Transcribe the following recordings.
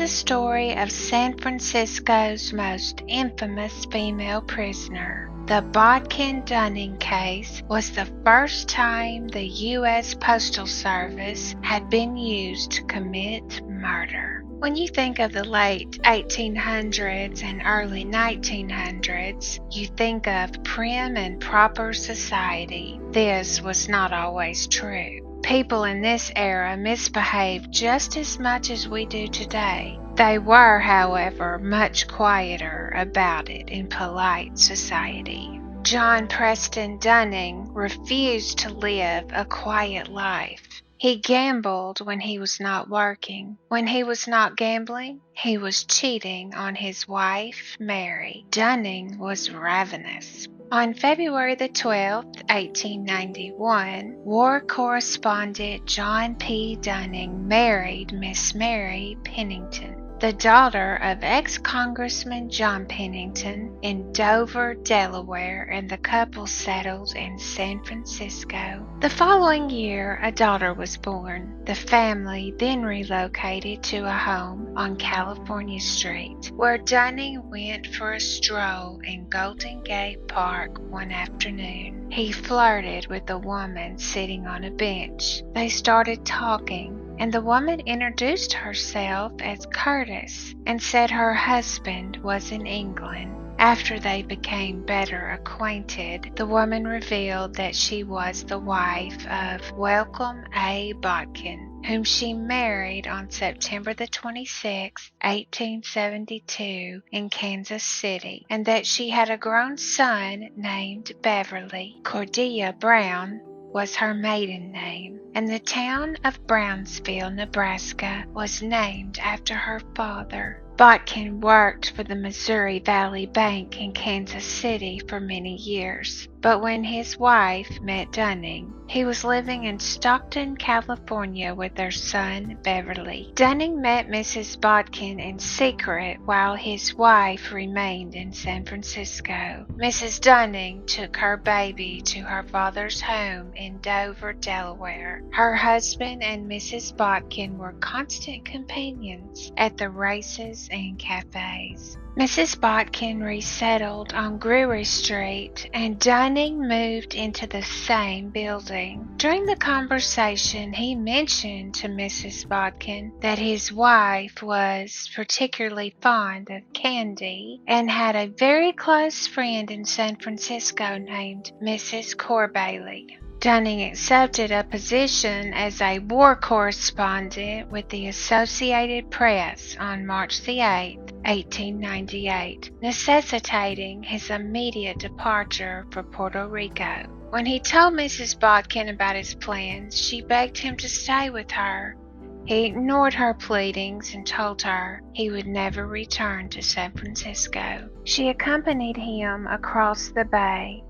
story of San Francisco's most infamous female prisoner. The Bodkin-Dunning case was the first time the U.S. Postal Service had been used to commit murder. When you think of the late 1800s and early 1900s, you think of prim and proper society. This was not always true. People in this era misbehaved just as much as we do today. They were, however, much quieter about it in polite society. John Preston Dunning refused to live a quiet life. He gambled when he was not working. When he was not gambling, he was cheating on his wife, Mary. Dunning was ravenous. On February the 12th, 1891, war correspondent John P. Dunning married Miss Mary Pennington, the daughter of ex-Congressman John Pennington, in Dover, Delaware, and the couple settled in San Francisco. The following year, a daughter was born. The family then relocated to a home on California Street, where Dunning went for a stroll in Golden Gate Park one afternoon. He flirted with a woman sitting on a bench. They started talking, and the woman introduced herself as Curtis and said her husband was in England. After they became better acquainted, the woman revealed that she was the wife of Welcome A. Bodkin, whom she married on September the 26th, 1872, in Kansas City, and that she had a grown son named Beverly. Cordelia Brown was her maiden name, and the town of Brownsville, Nebraska, was named after her father. Bodkin worked for the Missouri Valley Bank in Kansas City for many years, but when his wife met Dunning, he was living in Stockton, California with their son, Beverly. Dunning met Mrs. Bodkin in secret while his wife remained in San Francisco. Mrs. Dunning took her baby to her father's home in Dover, Delaware. Her husband and Mrs. Bodkin were constant companions at the races and cafes. Mrs. Bodkin resettled on Greery Street, and Dunning moved into the same building. During the conversation, he mentioned to Mrs. Bodkin that his wife was particularly fond of candy and had a very close friend in San Francisco named Mrs. Corbailey. Dunning accepted a position as a war correspondent with the Associated Press on March the 8th, 1898, necessitating his immediate departure for Puerto Rico. When he told Mrs. Bodkin about his plans, she begged him to stay with her. He ignored her pleadings and told her he would never return to San Francisco. She accompanied him across the bay,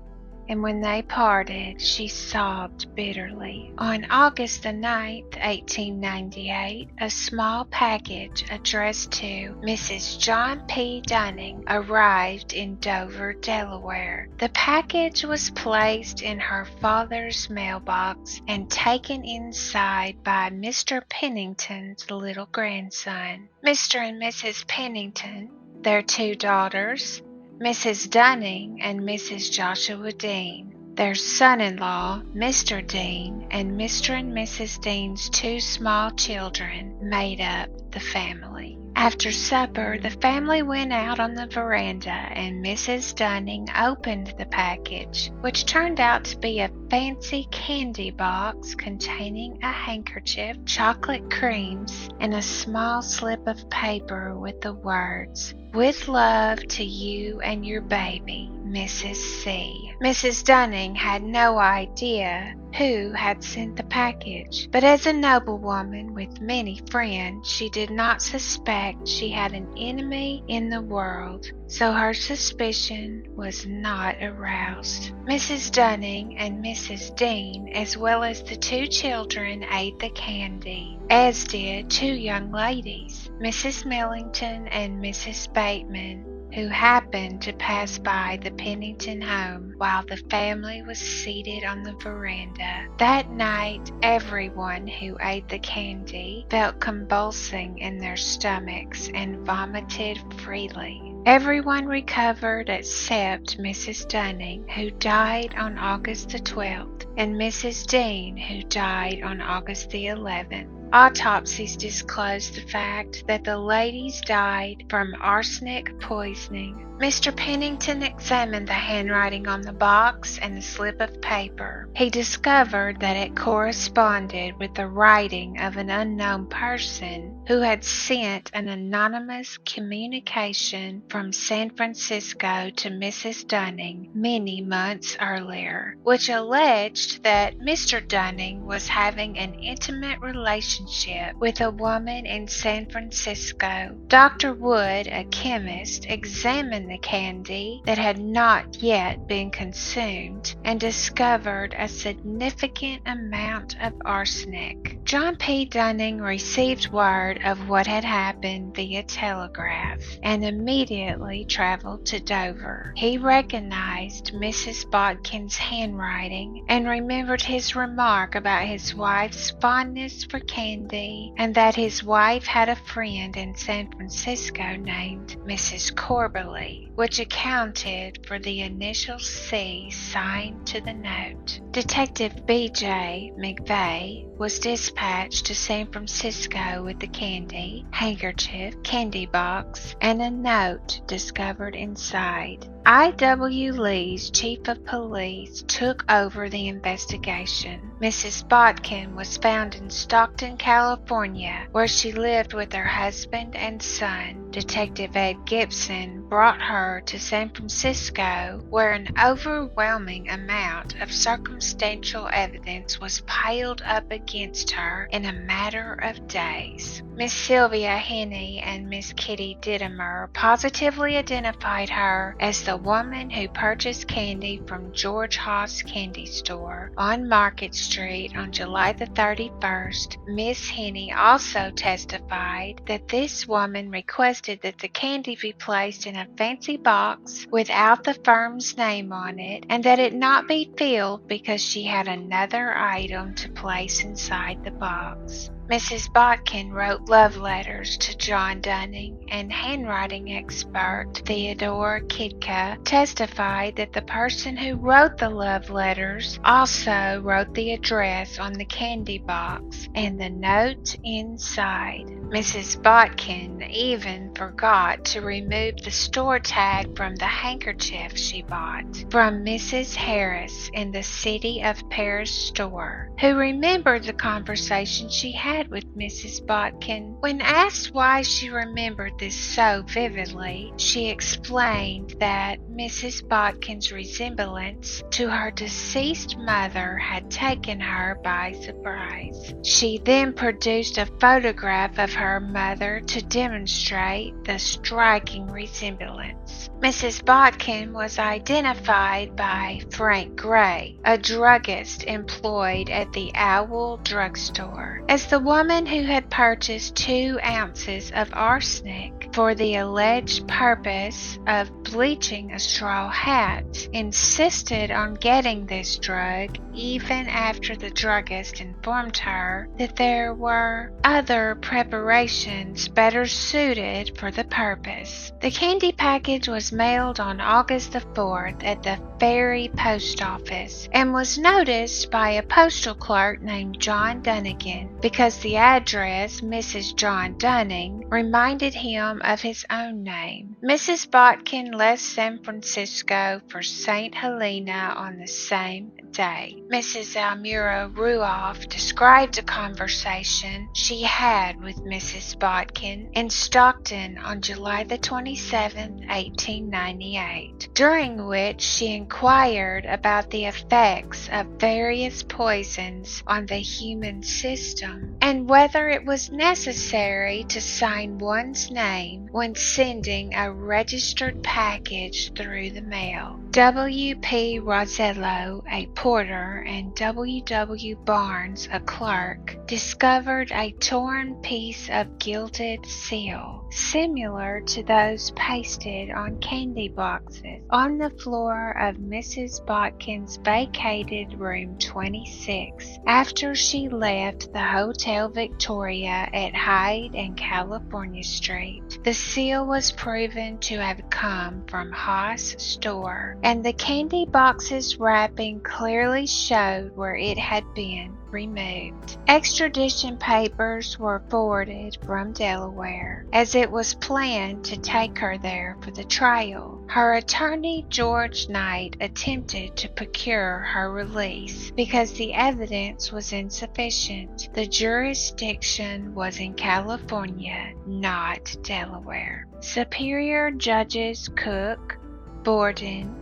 and when they parted, she sobbed bitterly. On August the 9th, 1898, a small package addressed to Mrs. John P. Dunning arrived in Dover, Delaware. The package was placed in her father's mailbox and taken inside by Mr. Pennington's little grandson. Mr. and Mrs. Pennington, their two daughters, Mrs. Dunning and Mrs. Joshua Dean, their son-in-law, Mr. Dean, and Mr. and Mrs. Dean's two small children made up the family. After supper, the family went out on the veranda, and Mrs. Dunning opened the package, which turned out to be a fancy candy box containing a handkerchief, chocolate creams, and a small slip of paper with the words, "With love to you and your baby, Mrs. C." Mrs. Dunning had no idea who had sent the package, but as a noblewoman with many friends, she did not suspect she had an enemy in the world, so her suspicion was not aroused. Mrs. Dunning and Mrs. Dean, as well as the two children, ate the candy, as did two young ladies, Mrs. Millington and Mrs. Bateman. who happened to pass by the Pennington home while the family was seated on the veranda. That night, everyone who ate the candy felt convulsing in their stomachs and vomited freely. Everyone recovered except Mrs. Dunning, who died on August the 12th, and Mrs. Dean, who died on August the 11th. Autopsies disclosed the fact that the ladies died from arsenic poisoning. Mr. Pennington examined the handwriting on the box and the slip of paper. He discovered that it corresponded with the writing of an unknown person who had sent an anonymous communication from San Francisco to Mrs. Dunning many months earlier, which alleged that Mr. Dunning was having an intimate relationship with a woman in San Francisco. Dr. Wood, a chemist, examined the candy that had not yet been consumed and discovered a significant amount of arsenic. John P. Dunning received word of what had happened via telegraph and immediately traveled to Dover. He recognized Mrs. Bodkin's handwriting and remembered his remark about his wife's fondness for candy and that his wife had a friend in San Francisco named Mrs. Cordelia, which accounted for the initial C signed to the note. Detective B.J. McVeigh was dispatched to San Francisco with the candy, handkerchief, candy box, and a note discovered inside. I.W. Lee's chief of police took over the investigation. Mrs. Bodkin was found in Stockton, California, where she lived with her husband and son. Detective Ed Gibson brought her to San Francisco, where an overwhelming amount of circumstantial evidence was piled up against her in a matter of days. Miss Sylvia Henney and Miss Kitty Didymer positively identified her as the woman who purchased candy from George Haas Candy Store on Market Street on July the 31st. Miss Henney also testified that this woman requested that the candy be placed in a fancy box without the firm's name on it and that it not be filled because she had another item to place inside the box. Mrs. Bodkin wrote love letters to John Dunning, and handwriting expert Theodore Kidka testified that the person who wrote the love letters also wrote the address on the candy box and the note inside. Mrs. Bodkin even forgot to remove the store tag from the handkerchief she bought from Mrs. Harris in the City of Paris store, who remembered the conversation she had with Mrs. Bodkin. When asked why she remembered this so vividly, she explained that Mrs. Bodkin's resemblance to her deceased mother had taken her by surprise. She then produced a photograph of her mother to demonstrate the striking resemblance. Mrs. Bodkin was identified by Frank Gray, a druggist employed at the Owl drugstore, as the woman who had purchased 2 ounces of arsenic for the alleged purpose of bleaching a straw hat, insisted on getting this drug even after the druggist informed her that there were other preparations better suited for the purpose. The candy package was mailed on August the 4th at the Ferry Post Office and was noticed by a postal clerk named John Dunnigan because the address, Mrs. John Dunning, reminded him of his own name. Mrs. Bodkin left San Francisco for St. Helena on the same day. Mrs. Almira Ruoff described a conversation she had with Mrs. Bodkin in Stockton on July the 27th, 1898, during which she inquired about the effects of various poisons on the human system and whether it was necessary to sign one's name when sending a registered package through the mail. W.P. Rosello, a porter, and W.W. Barnes, a clerk, discovered a torn piece of gilded seal, similar to those pasted on candy boxes, on the floor of Mrs. Bodkin's vacated room 26 after she left the Hotel Victoria at Hyde and California Street. The seal was proven to have come from Haas' store, and the candy box's wrapping clearly showed where it had been removed. Extradition papers were forwarded from Delaware, as it was planned to take her there for the trial. Her attorney, George Knight, attempted to procure her release because the evidence was insufficient. The jurisdiction was in California, not Delaware. Superior Judges Cook, Borden,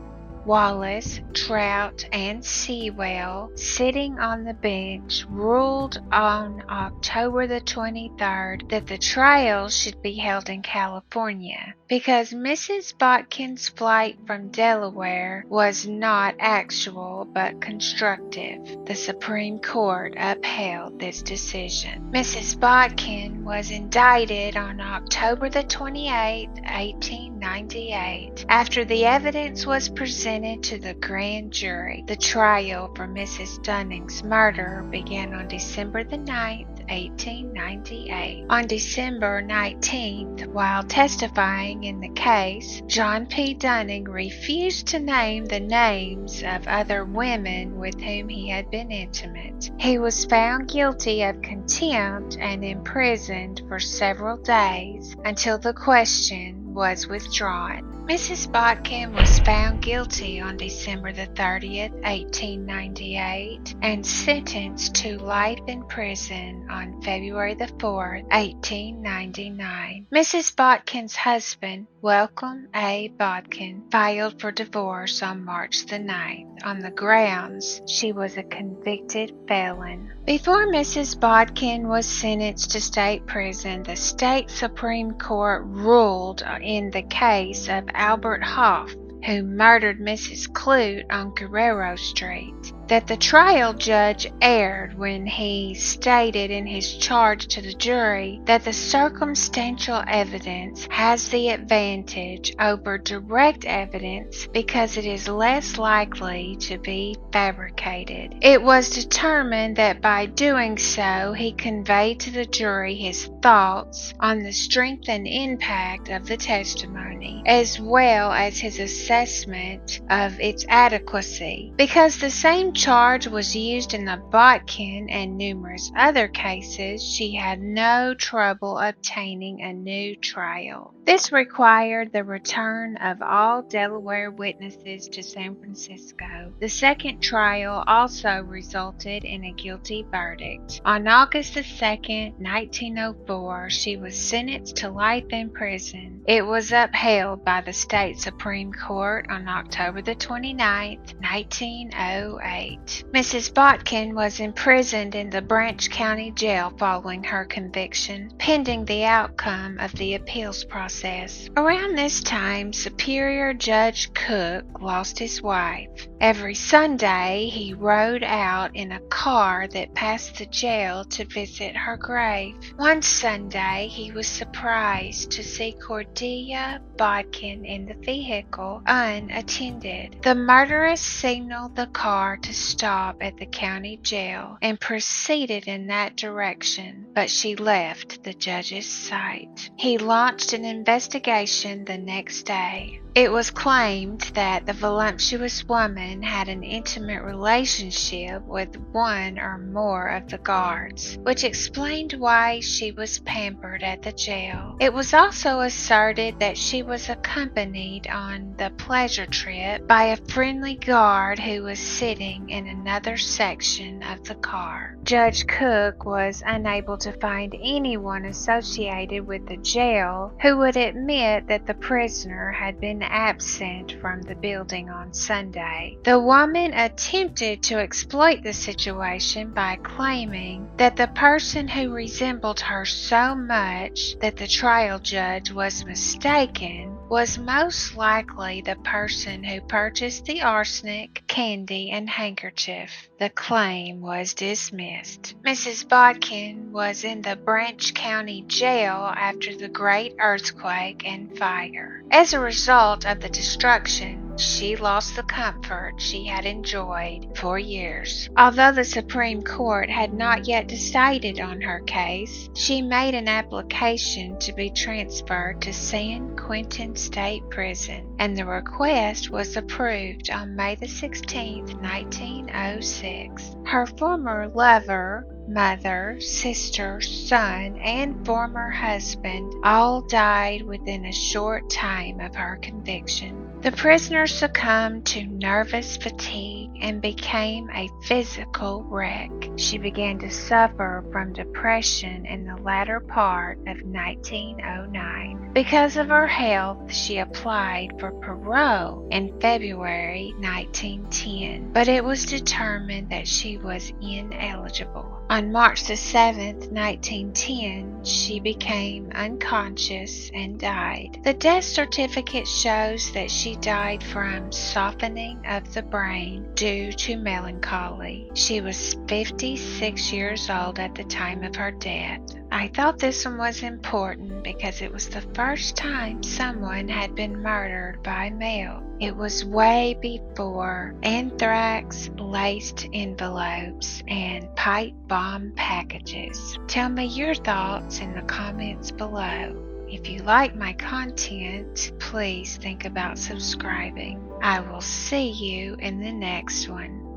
Wallace, Trout, and Sewell, sitting on the bench, ruled on October the 23rd that the trial should be held in California because Mrs. Bodkin's flight from Delaware was not actual but constructive. The Supreme Court upheld this decision. Mrs. Bodkin was indicted on October the 28th, 1898. After the evidence was presented to the grand jury, the trial for Mrs. Dunning's murder began on December the 9th, 1898. On December 19th, while testifying in the case, John P. Dunning refused to name the names of other women with whom he had been intimate. He was found guilty of contempt and imprisoned for several days until the question was withdrawn. Mrs. Bodkin was found guilty on December the 30th, 1898, and sentenced to life in prison on February the 4th, 1899. Mrs. Bodkin's husband, Welcome A. Bodkin, filed for divorce on March the 9th on the grounds she was a convicted felon. Before Mrs. Bodkin was sentenced to state prison, the state Supreme Court ruled in the case of Albert Hoff, who murdered Mrs. Clute on Guerrero Street, that the trial judge erred when he stated in his charge to the jury that the circumstantial evidence has the advantage over direct evidence because it is less likely to be fabricated. It was determined that by doing so, he conveyed to the jury his thoughts on the strength and impact of the testimony, as well as his assessment of its adequacy. Because the same charge was used in the Bodkin and numerous other cases, she had no trouble obtaining a new trial. This required the return of all Delaware witnesses to San Francisco. The second trial also resulted in a guilty verdict. On August the 2nd, 1904, she was sentenced to life in prison. It was upheld by the state Supreme Court on October the 29th, 1908. Mrs. Bodkin was imprisoned in the Branch County Jail following her conviction, pending the outcome of the appeals process. Around this time, Superior Judge Cook lost his wife. Every Sunday, he rode out in a car that passed the jail to visit her grave. One Sunday, he was surprised to see Cordelia Bodkin in the vehicle unattended. The murderess signaled the car to stop at the county jail and proceeded in that direction, but she left the judge's sight. He launched an investigation the next day. It was claimed that the voluptuous woman had an intimate relationship with one or more of the guards, which explained why she was pampered at the jail. It was also asserted that she was accompanied on the pleasure trip by a friendly guard who was sitting in another section of the car. Judge Cook was unable to find anyone associated with the jail who would admit that the prisoner had been absent from the building on Sunday. The woman attempted to exploit the situation by claiming that the person who resembled her so much that the trial judge was mistaken was most likely the person who purchased the arsenic, candy, and handkerchief. The claim was dismissed. Mrs. Bodkin was in the Branch County Jail after the Great Earthquake and Fire. As a result of the destruction, she lost the comfort she had enjoyed for years. Although the Supreme Court had not yet decided on her case, she made an application to be transferred to San Quentin State Prison, and the request was approved on May 16, 1906. Her former lover, mother, sister, son, and former husband all died within a short time of her conviction. The prisoner succumbed to nervous fatigue and became a physical wreck. She began to suffer from depression in the latter part of 1909. Because of her health, she applied for parole in February 1910, but it was determined that she was ineligible. On March 7, 1910, she became unconscious and died. The death certificate shows that she died from softening of the brain due to melancholy. She was 56 years old at the time of her death. I thought this one was important because it was the first time someone had been murdered by mail. It was way before anthrax, laced envelopes, and pipe bomb packages. Tell me your thoughts in the comments below. If you like my content, please think about subscribing. I will see you in the next one.